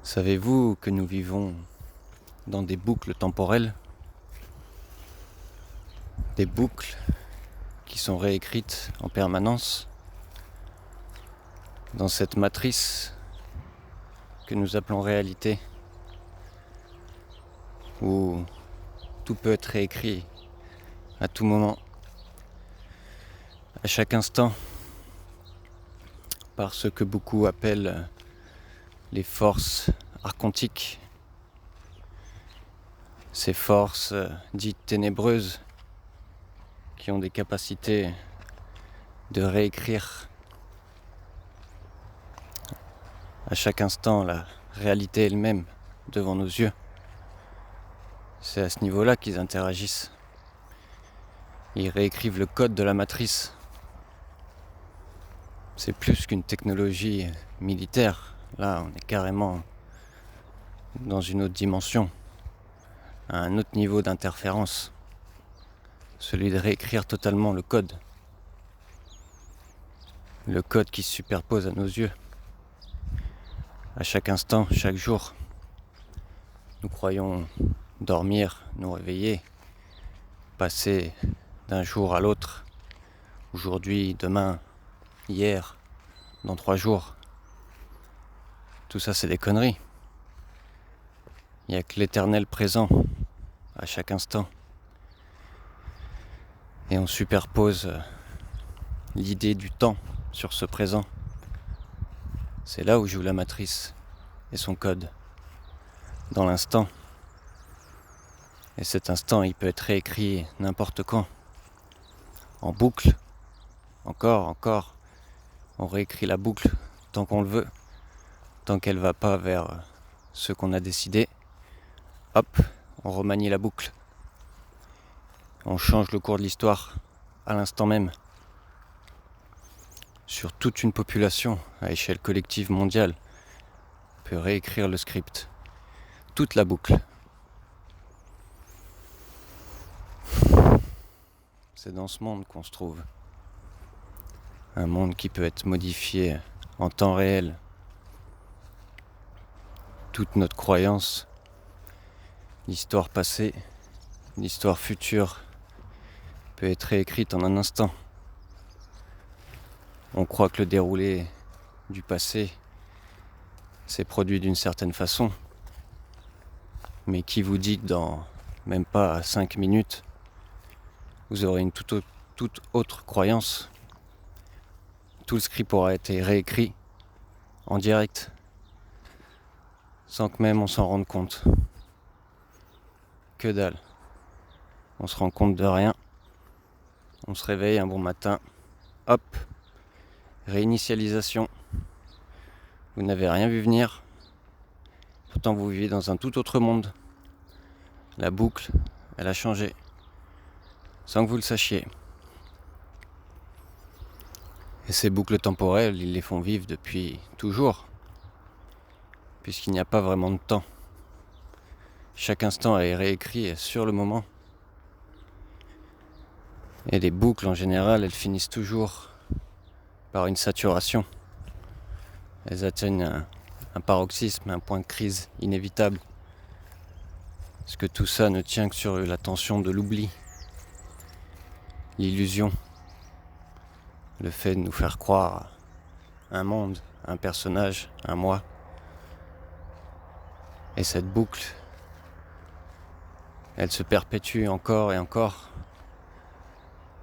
Savez-vous que nous vivons dans des boucles temporelles? Des boucles qui sont réécrites en permanence dans cette matrice que nous appelons réalité, où tout peut être réécrit à tout moment, à chaque instant, par ce que beaucoup appellent les forces archontiques, ces forces dites ténébreuses qui ont des capacités de réécrire à chaque instant la réalité elle-même devant nos yeux. C'est à ce niveau-là qu'ils interagissent. Ils réécrivent le code de la matrice. C'est plus qu'une technologie militaire. Là, on est carrément dans une autre dimension, à un autre niveau d'interférence. Celui de réécrire totalement le code. Le code qui se superpose à nos yeux. À chaque instant, chaque jour. Nous croyons dormir, nous réveiller, passer d'un jour à l'autre. Aujourd'hui, demain, hier, dans 3 jours. Tout ça, c'est des conneries. Il n'y a que l'éternel présent à chaque instant. Et on superpose l'idée du temps sur ce présent. C'est là où joue la matrice et son code, dans l'instant. Et cet instant, il peut être réécrit n'importe quand, en boucle, encore. On réécrit la boucle tant qu'on le veut, tant qu'elle va pas vers ce qu'on a décidé. Hop, on remanie la boucle. On change le cours de l'histoire à l'instant même. Sur toute une population à échelle collective mondiale, on peut réécrire le script. Toute la boucle. C'est dans ce monde qu'on se trouve. Un monde qui peut être modifié en temps réel. Toute notre croyance, l'histoire passée, l'histoire future, peut être réécrite en un instant. On croit que le déroulé du passé s'est produit d'une certaine façon. Mais qui vous dit que dans même pas 5 minutes, vous aurez une toute autre croyance? Tout le script aura été réécrit en direct, sans que même on s'en rende compte. Que dalle. On se rend compte de rien. On se réveille un bon matin. Hop. Réinitialisation. Vous n'avez rien vu venir. Pourtant vous vivez dans un tout autre monde. La boucle, elle a changé. Sans que vous le sachiez. Et ces boucles temporelles, ils les font vivre depuis toujours. Puisqu'il n'y a pas vraiment de temps. Chaque instant est réécrit sur le moment. Et les boucles en général, elles finissent toujours par une saturation. Elles atteignent un paroxysme, un point de crise inévitable. Parce que tout ça ne tient que sur la tension de l'oubli, l'illusion, le fait de nous faire croire un monde, un personnage, un moi. Et cette boucle, elle se perpétue encore et encore,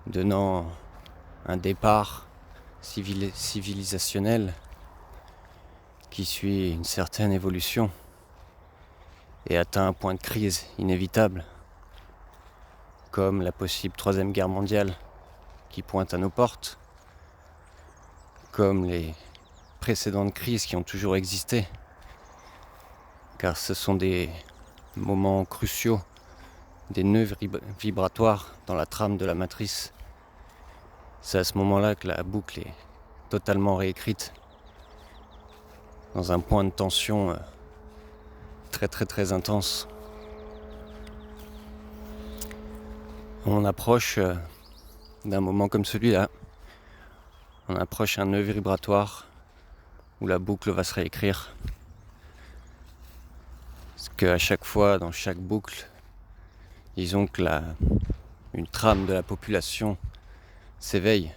donnant un départ civilisationnel qui suit une certaine évolution et atteint un point de crise inévitable, comme la possible 3e guerre mondiale qui pointe à nos portes, comme les précédentes crises qui ont toujours existé, car ce sont des moments cruciaux, des nœuds vibratoires dans la trame de la matrice. C'est à ce moment-là que la boucle est totalement réécrite, dans un point de tension très intense. On approche d'un moment comme celui-là. On approche un nœud vibratoire où la boucle va se réécrire. Parce qu'à chaque fois, dans chaque boucle, disons que une trame de la population s'éveille,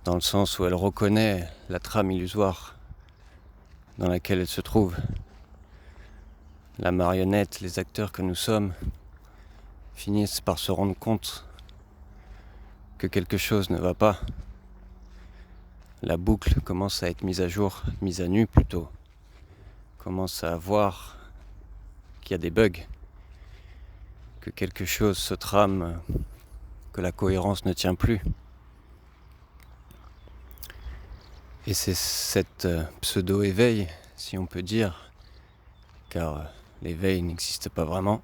dans le sens où elle reconnaît la trame illusoire dans laquelle elle se trouve. La marionnette, les acteurs que nous sommes, finissent par se rendre compte que quelque chose ne va pas. La boucle commence à être mise à jour, mise à nu plutôt, commence à voir qu'il y a des bugs, que quelque chose se trame, que la cohérence ne tient plus. Et c'est cette pseudo-éveil, si on peut dire, car l'éveil n'existe pas vraiment,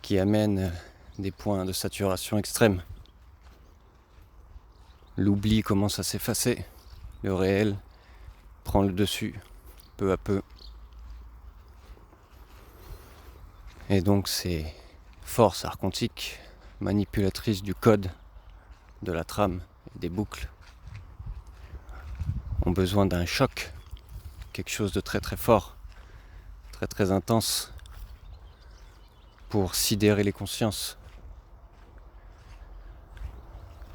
qui amène des points de saturation extrême. L'oubli commence à s'effacer, le réel prend le dessus, peu à peu. Et donc ces forces archontiques, manipulatrices du code, de la trame et des boucles, ont besoin d'un choc, quelque chose de très très fort, très très intense, pour sidérer les consciences,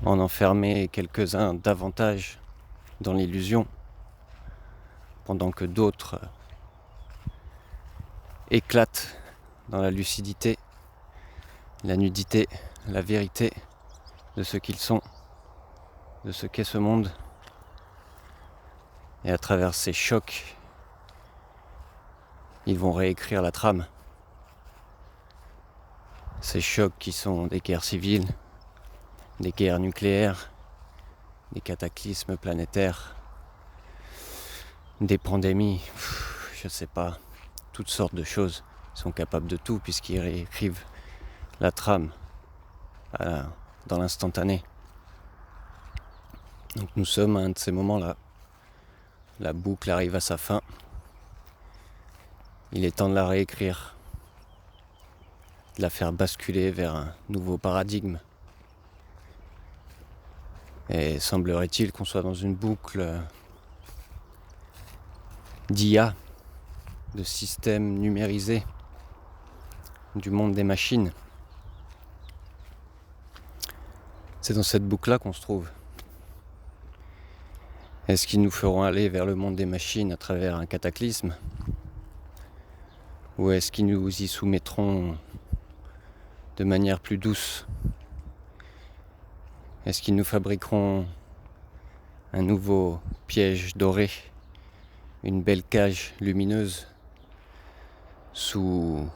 en enfermer quelques-uns davantage dans l'illusion, pendant que d'autres éclatent dans la lucidité, la nudité, la vérité de ce qu'ils sont, de ce qu'est ce monde. Et à travers ces chocs, ils vont réécrire la trame. Ces chocs qui sont des guerres civiles, des guerres nucléaires, des cataclysmes planétaires, des pandémies, je sais pas, toutes sortes de choses. Ils sont capables de tout puisqu'ils réécrivent la trame dans l'instantané. Donc nous sommes à un de ces moments-là. La boucle arrive à sa fin. Il est temps de la réécrire, de la faire basculer vers un nouveau paradigme. Et semblerait-il qu'on soit dans une boucle d'IA, de systèmes numérisés du monde des machines. C'est dans cette boucle-là qu'on se trouve. Est-ce qu'ils nous feront aller vers le monde des machines à travers un cataclysme ? Ou est-ce qu'ils nous y soumettront de manière plus douce ? Est-ce qu'ils nous fabriqueront un nouveau piège doré, une belle cage lumineuse sous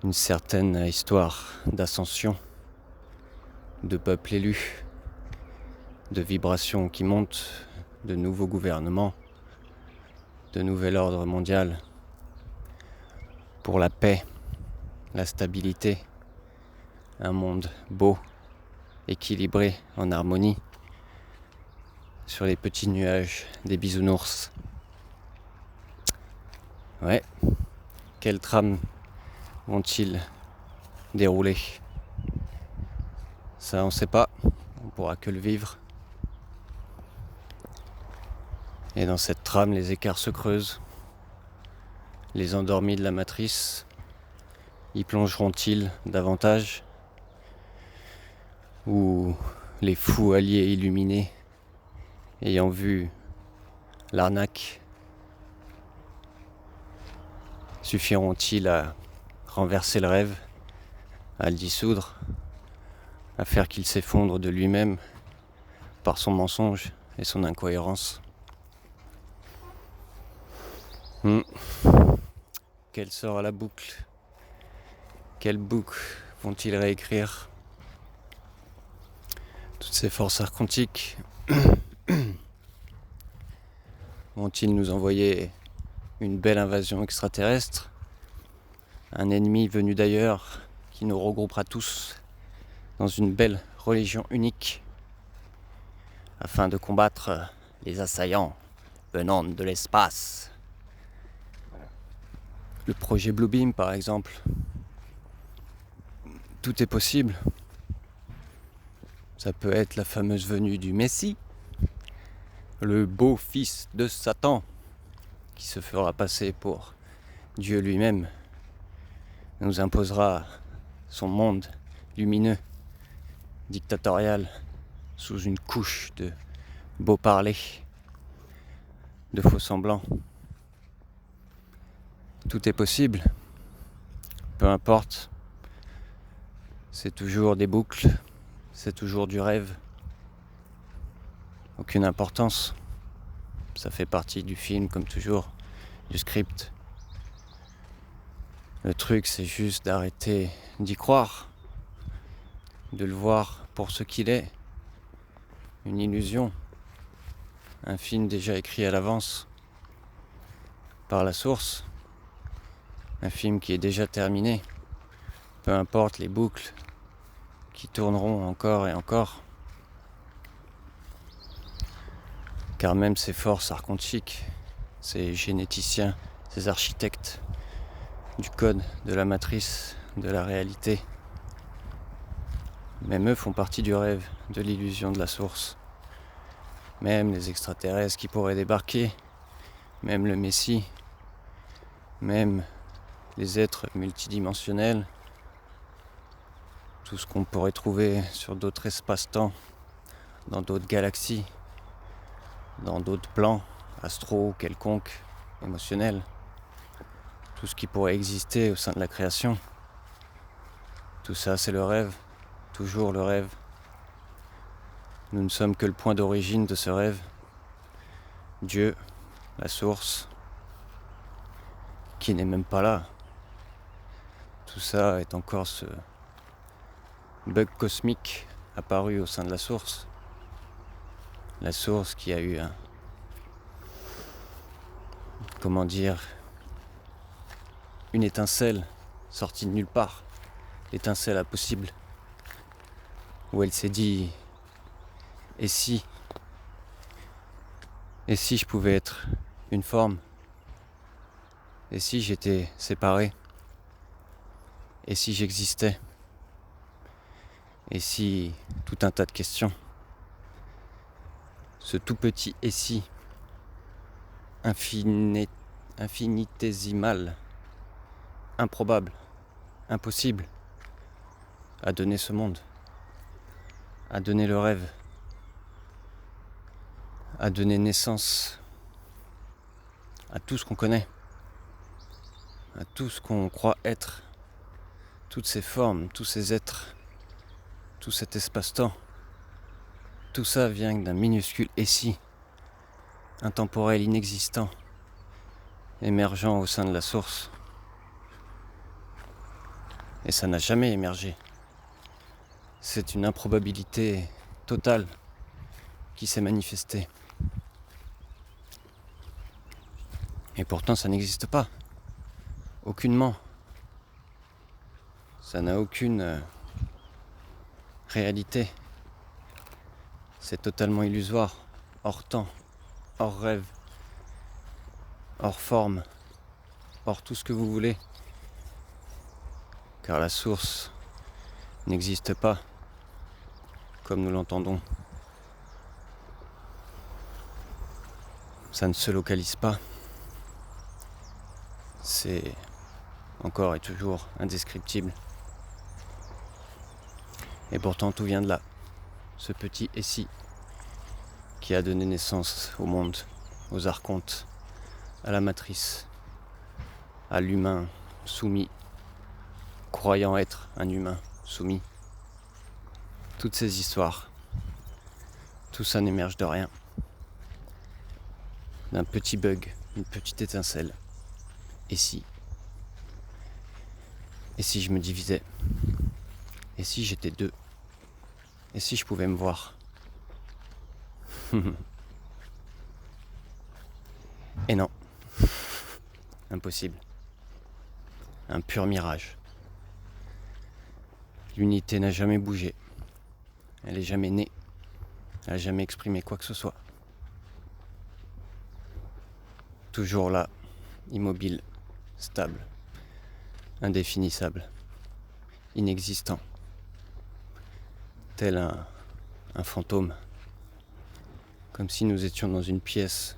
une certaine histoire d'ascension, de peuple élu, de vibrations qui montent, de nouveaux gouvernements, de nouvel ordre mondial, pour la paix, la stabilité, un monde beau, équilibré, en harmonie, sur les petits nuages des bisounours. Ouais, quelle trame vont-ils dérouler ? Ça on sait pas, on pourra que le vivre. Et dans cette trame, les écarts se creusent. Les endormis de la matrice, y plongeront-ils davantage ? Ou les fous alliés illuminés, ayant vu l'arnaque, suffiront-ils à renverser le rêve, à le dissoudre, à faire qu'il s'effondre de lui-même par son mensonge et son incohérence ? Quelle sera la boucle ? Quelle boucle vont-ils réécrire ? Toutes ces forces archontiques vont-ils nous envoyer une belle invasion extraterrestre ? Un ennemi venu d'ailleurs qui nous regroupera tous dans une belle religion unique afin de combattre les assaillants venant de l'espace. Le projet Bluebeam par exemple. Tout est possible. Ça peut être la fameuse venue du Messie, le beau fils de Satan, qui se fera passer pour Dieu lui-même, nous imposera son monde lumineux, dictatorial, sous une couche de beaux parlers, de faux semblants. Tout est possible, peu importe, c'est toujours des boucles, c'est toujours du rêve, aucune importance, ça fait partie du film comme toujours, du script. Le truc c'est juste d'arrêter d'y croire, de le voir pour ce qu'il est, une illusion, un film déjà écrit à l'avance, par la source, un film qui est déjà terminé, peu importe les boucles qui tourneront encore et encore. Car même ces forces archontiques, ces généticiens, ces architectes du code, de la matrice, de la réalité, même eux font partie du rêve, de l'illusion de la source. Même les extraterrestres qui pourraient débarquer, même le Messie, même les êtres multidimensionnels, tout ce qu'on pourrait trouver sur d'autres espaces-temps, dans d'autres galaxies, dans d'autres plans, astro, quelconques, émotionnels, tout ce qui pourrait exister au sein de la création. Tout ça, c'est le rêve, toujours le rêve. Nous ne sommes que le point d'origine de ce rêve. Dieu, la source, qui n'est même pas là. Tout ça est encore ce bug cosmique apparu au sein de la source. La source qui a eu un... comment dire, une étincelle sortie de nulle part, l'étincelle impossible, où elle s'est dit, et si je pouvais être une forme, et si j'étais séparé, et si j'existais, et si tout un tas de questions, ce tout petit et si infinitésimal, improbable, impossible, a donné ce monde, a donné le rêve, a donné naissance à tout ce qu'on connaît, à tout ce qu'on croit être, toutes ces formes, tous ces êtres, tout cet espace-temps. Tout ça vient d'un minuscule et si, intemporel, inexistant, émergent au sein de la source. Et ça n'a jamais émergé. C'est une improbabilité totale qui s'est manifestée. Et pourtant, ça n'existe pas. Aucunement. Ça n'a aucune réalité. C'est totalement illusoire, hors temps, hors rêve, hors forme, hors tout ce que vous voulez. Car la source n'existe pas comme nous l'entendons. Ça ne se localise pas. C'est encore et toujours indescriptible. Et pourtant tout vient de là. Ce petit et si qui a donné naissance au monde, aux archontes, à la matrice, à l'humain soumis, croyant être un humain soumis. Toutes ces histoires, tout ça n'émerge de rien. D'un petit bug, une petite étincelle. Et si je me divisais? Et si j'étais deux? Et si je pouvais me voir? Et non. Impossible. Un pur mirage. L'unité n'a jamais bougé. Elle est jamais née. Elle n'a jamais exprimé quoi que ce soit. Toujours là, immobile, stable, indéfinissable, inexistant. Tel un fantôme. Comme si nous étions dans une pièce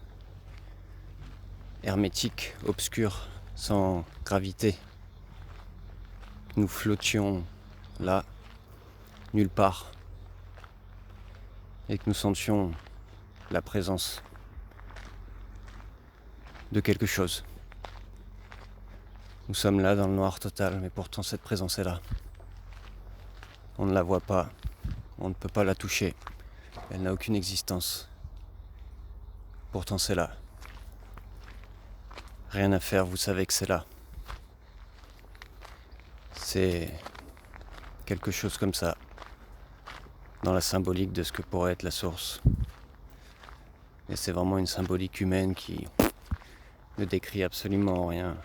hermétique, obscur, sans gravité. Nous flottions là, nulle part, et que nous sentions la présence de quelque chose. Nous sommes là dans le noir total, mais pourtant cette présence est là. On ne la voit pas, on ne peut pas la toucher, elle n'a aucune existence. Pourtant c'est là. Rien à faire, vous savez que c'est là. C'est quelque chose comme ça, dans la symbolique de ce que pourrait être la source. Et c'est vraiment une symbolique humaine qui ne décrit absolument rien.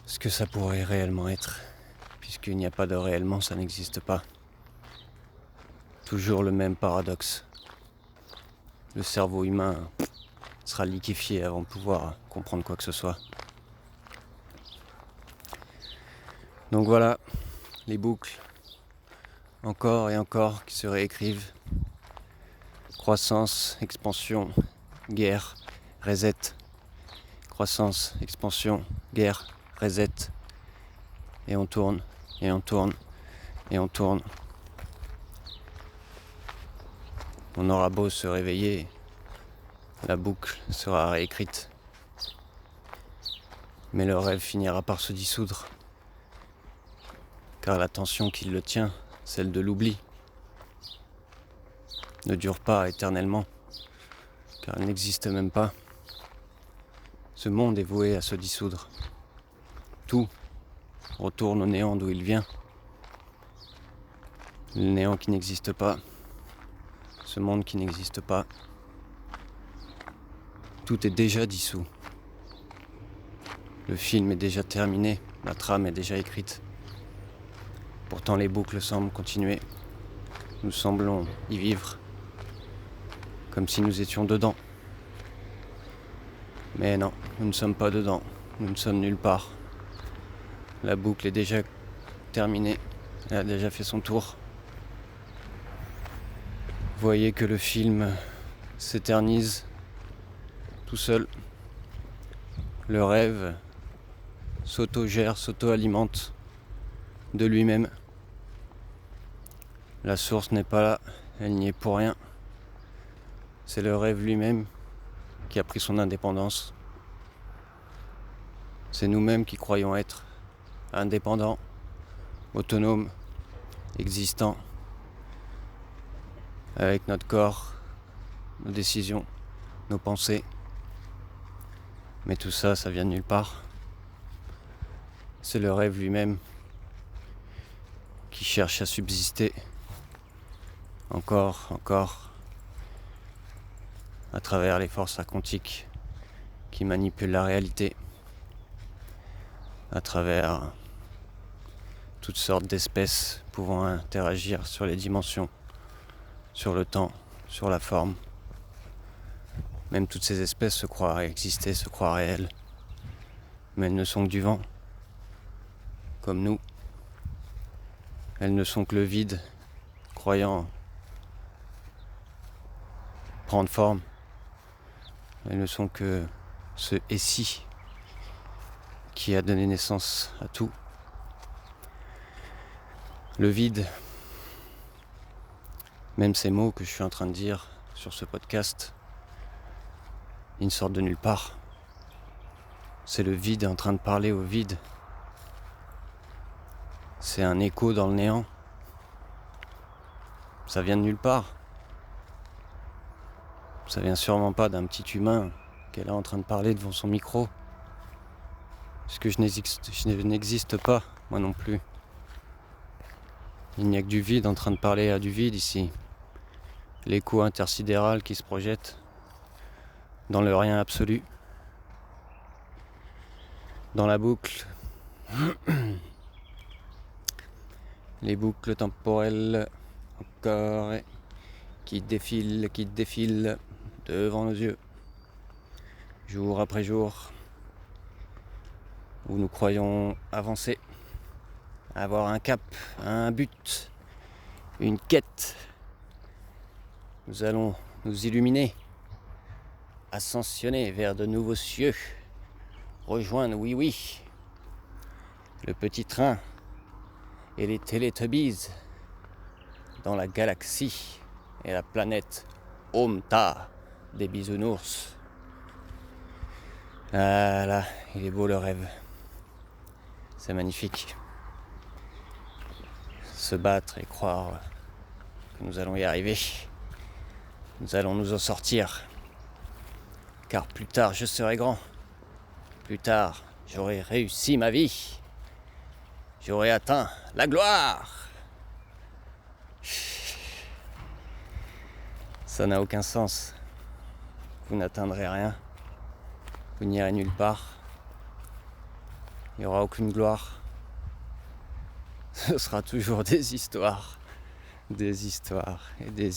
Ce que ça pourrait réellement être, puisqu'il n'y a pas de réellement, ça n'existe pas. Toujours le même paradoxe. Le cerveau humain sera liquéfié avant de pouvoir comprendre quoi que ce soit. Donc voilà, les boucles, encore et encore, qui se réécrivent. Croissance, expansion, guerre, reset. Croissance, expansion, guerre, reset. Et on tourne, et on tourne, et on tourne. On aura beau se réveiller, la boucle sera réécrite. Mais le rêve finira par se dissoudre. Car la tension qui le tient, celle de l'oubli, ne dure pas éternellement, car elle n'existe même pas. Ce monde est voué à se dissoudre. Tout retourne au néant d'où il vient. Le néant qui n'existe pas, ce monde qui n'existe pas. Tout est déjà dissous. Le film est déjà terminé, la trame est déjà écrite. Pourtant les boucles semblent continuer. Nous semblons y vivre, comme si nous étions dedans. Mais non, nous ne sommes pas dedans, nous ne sommes nulle part. La boucle est déjà terminée, elle a déjà fait son tour. Vous voyez que le film s'éternise tout seul. Le rêve s'auto-gère, s'auto-alimente de lui-même. La source n'est pas là, elle n'y est pour rien. C'est le rêve lui-même qui a pris son indépendance. C'est nous-mêmes qui croyons être indépendants, autonomes, existants, avec notre corps, nos décisions, nos pensées. Mais tout ça, ça vient de nulle part. C'est le rêve lui-même qui cherche à subsister encore, à travers les forces quantiques qui manipulent la réalité, à travers toutes sortes d'espèces pouvant interagir sur les dimensions, sur le temps, sur la forme. Même toutes ces espèces se croient exister, se croient réelles, mais elles ne sont que du vent, comme nous. Elles ne sont que le vide, croyant prendre forme. Elles ne sont que ce « et si » qui a donné naissance à tout. Le vide, même ces mots que je suis en train de dire sur ce podcast, ils ne sortent de nulle part. C'est le vide en train de parler au vide. C'est un écho dans le néant. Ça vient de nulle part. Ça vient sûrement pas d'un petit humain qui est là en train de parler devant son micro. Parce que je n'existe pas, moi non plus. Il n'y a que du vide en train de parler à du vide ici. L'écho intersidéral qui se projette dans le rien absolu. Dans la boucle. Les boucles temporelles encore qui défilent devant nos yeux, jour après jour, où nous croyons avancer, avoir un cap, un but, une quête. Nous allons nous illuminer ascensionner vers de nouveaux cieux, rejoindre oui, le petit train et les Teletubbies dans la galaxie et la planète Omta des bisounours. Ah là, il est beau le rêve. C'est magnifique. Se battre et croire que nous allons y arriver. Nous allons nous en sortir. Car plus tard, je serai grand. Plus tard, j'aurai réussi ma vie. J'aurai atteint la gloire. Ça n'a aucun sens. Vous n'atteindrez rien. Vous n'irez nulle part. Il n'y aura aucune gloire. Ce sera toujours des histoires et des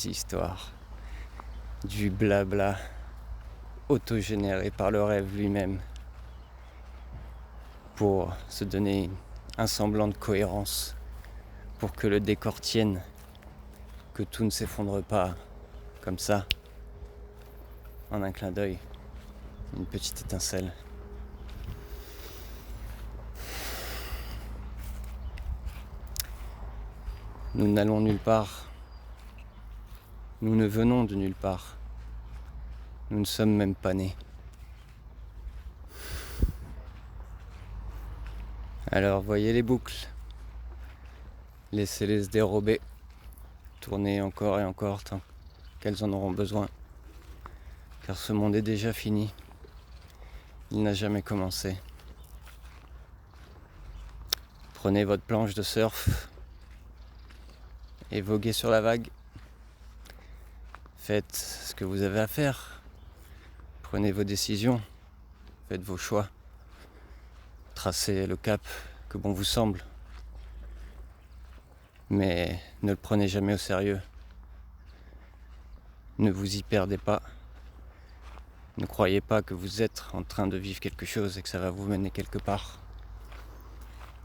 histoires. Du blabla autogénéré par le rêve lui-même pour se donner un semblant de cohérence, pour que le décor tienne, que tout ne s'effondre pas comme ça, en un clin d'œil, une petite étincelle. Nous n'allons nulle part. Nous ne venons de nulle part. Nous ne sommes même pas nés. Alors voyez les boucles. Laissez-les se dérober. Tournez encore et encore tant qu'elles en auront besoin. Car ce monde est déjà fini. Il n'a jamais commencé. Prenez votre planche de surf et voguez sur la vague. Faites ce que vous avez à faire. Prenez vos décisions. Faites vos choix. Tracez le cap que bon vous semble. Mais ne le prenez jamais au sérieux. Ne vous y perdez pas. Ne croyez pas que vous êtes en train de vivre quelque chose et que ça va vous mener quelque part.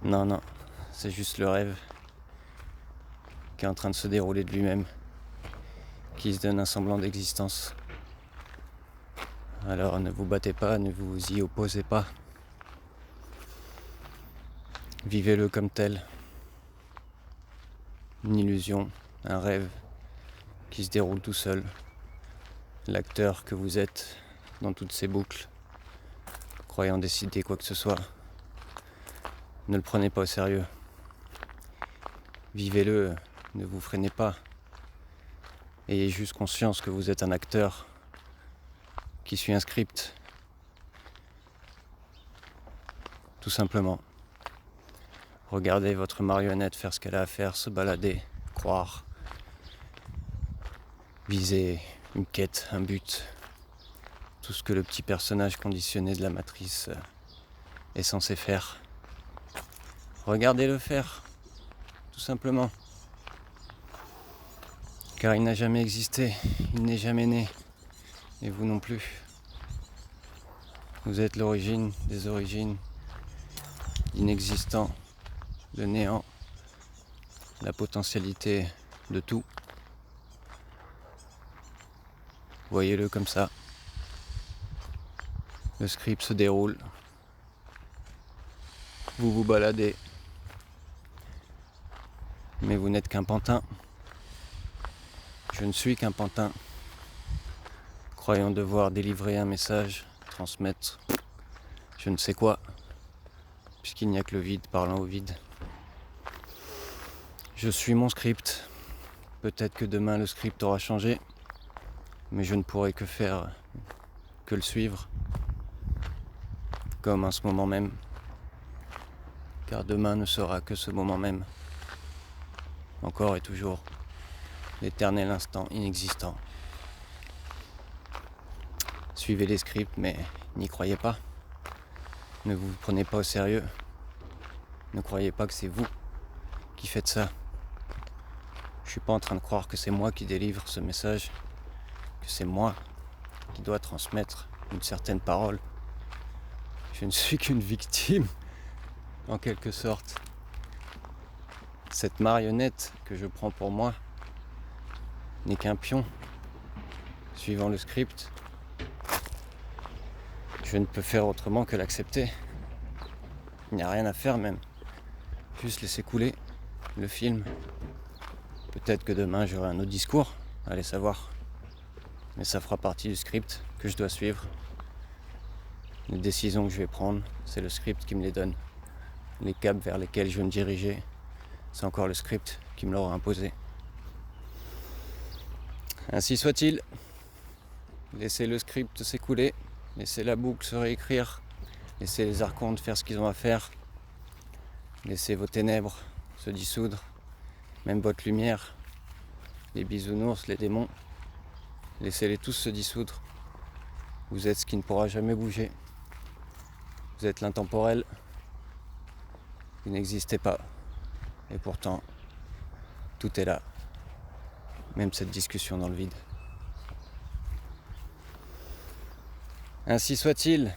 Non, c'est juste le rêve qui est en train de se dérouler de lui-même, qui se donne un semblant d'existence. Alors ne vous battez pas, ne vous y opposez pas. Vivez-le comme tel. Une illusion, un rêve qui se déroule tout seul. L'acteur que vous êtes dans toutes ces boucles, croyant décider quoi que ce soit. Ne le prenez pas au sérieux. Vivez-le, ne vous freinez pas. Ayez juste conscience que vous êtes un acteur qui suit un script. Tout simplement. Regardez votre marionnette faire ce qu'elle a à faire, se balader, croire, viser une quête, un but. Tout ce que le petit personnage conditionné de la matrice est censé faire. Regardez-le faire, tout simplement. Car il n'a jamais existé, il n'est jamais né, et vous non plus. Vous êtes l'origine des origines, l'inexistant, le néant, la potentialité de tout. Voyez-le comme ça. Le script se déroule. Vous vous baladez. Mais vous n'êtes qu'un pantin. Je ne suis qu'un pantin. Croyant devoir délivrer un message, transmettre je ne sais quoi, puisqu'il n'y a que le vide parlant au vide. Je suis mon script. Peut-être que demain le script aura changé, mais je ne pourrai que le suivre, comme en ce moment même, car demain ne sera que ce moment même, encore et toujours, l'éternel instant inexistant. Suivez les scripts, mais n'y croyez pas. Ne vous prenez pas au sérieux. Ne croyez pas que c'est vous qui faites ça. Je suis pas en train de croire que c'est moi qui délivre ce message, que c'est moi qui dois transmettre une certaine parole. Je ne suis qu'une victime, en quelque sorte. Cette marionnette que je prends pour moi n'est qu'un pion, suivant le script. Je ne peux faire autrement que l'accepter. Il n'y a rien à faire même. Juste laisser couler le film. Peut-être que demain j'aurai un autre discours, allez savoir. Mais ça fera partie du script que je dois suivre. Les décisions que je vais prendre, c'est le script qui me les donne. Les caps vers lesquels je vais me diriger, c'est encore le script qui me l'aura imposé. Ainsi soit-il. Laissez le script s'écouler, laissez la boucle se réécrire, laissez les archontes faire ce qu'ils ont à faire, laissez vos ténèbres se dissoudre, même votre lumière, les bisounours, les démons, laissez-les tous se dissoudre. Vous êtes ce qui ne pourra jamais bouger. Vous êtes l'intemporel. Vous n'existez pas. Et pourtant, tout est là. Même cette discussion dans le vide. Ainsi soit-il.